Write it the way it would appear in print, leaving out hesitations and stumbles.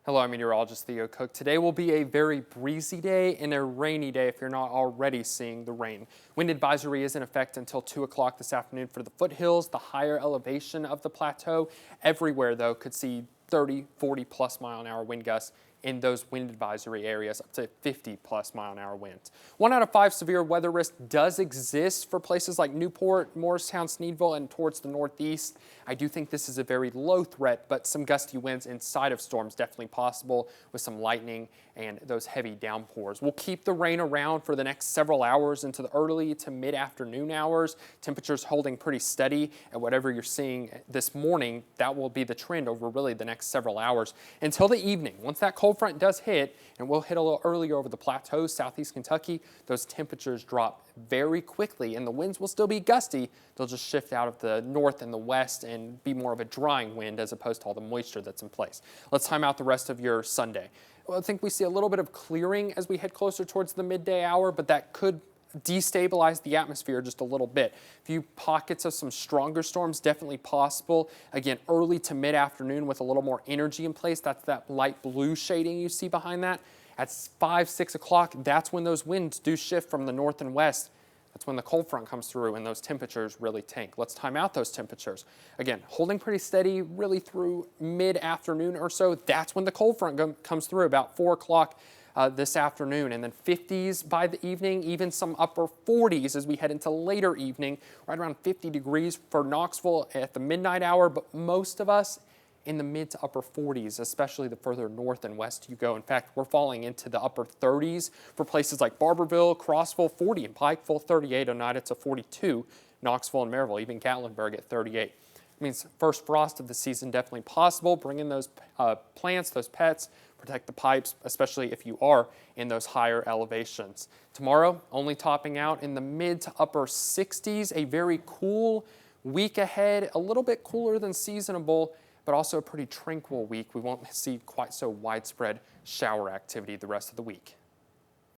Hello, I'm meteorologist Theo Cook. Today will be a very breezy day and a rainy day if you're not already seeing the rain. Wind advisory is in effect until 2 o'clock this afternoon for the foothills, the higher elevation of the plateau. Everywhere, though, could see 30, 40 plus mile an hour wind gusts in those wind advisory areas, up to 50 plus mile an hour winds. 1 out of 5 severe weather risk does exist for places like Newport, Morristown, Sneedville, and towards the northeast. I do think this is a very low threat, but some gusty winds inside of storms definitely possible with some lightning and those heavy downpours. We'll keep the rain around for the next several hours into the early to mid-afternoon hours. Temperatures holding pretty steady, and whatever you're seeing this morning, that will be the trend over really the next several hours until the evening. Once that cold front does hit, and we'll hit a little earlier over the plateaus, southeast Kentucky, those temperatures drop very quickly and the winds will still be gusty. They'll just shift out of the north and the west and be more of a drying wind as opposed to all the moisture that's in place. Let's time out the rest of your Sunday. Well, I think we see a little bit of clearing as we head closer towards the midday hour, but that could destabilize the atmosphere just a little bit. A few pockets of some stronger storms definitely possible. Again, early to mid-afternoon with a little more energy in place. That's that light blue shading you see behind that. At 5, 6 o'clock, that's when those winds do shift from the north and west. That's when the cold front comes through and those temperatures really tank. Let's time out those temperatures. Again, holding pretty steady really through mid-afternoon or so. That's when the cold front comes through about 4 o'clock this afternoon, and then 50s by the evening, even some upper 40s as we head into later evening, right around 50 degrees for Knoxville at the midnight hour, but most of us in the mid to upper 40s, especially the further north and west you go. In fact, we're falling into the upper 30s for places like Barberville, Crossville, 40 in Pikeville, 38 Oneida to 42, Knoxville and Maryville, even Gatlinburg at 38. It means first frost of the season definitely possible. Bring in those plants, those pets, protect the pipes, especially if you are in those higher elevations. Tomorrow, only topping out in the mid to upper 60s, a very cool week ahead, a little bit cooler than seasonable, but also a pretty tranquil week. We won't see quite so widespread shower activity the rest of the week.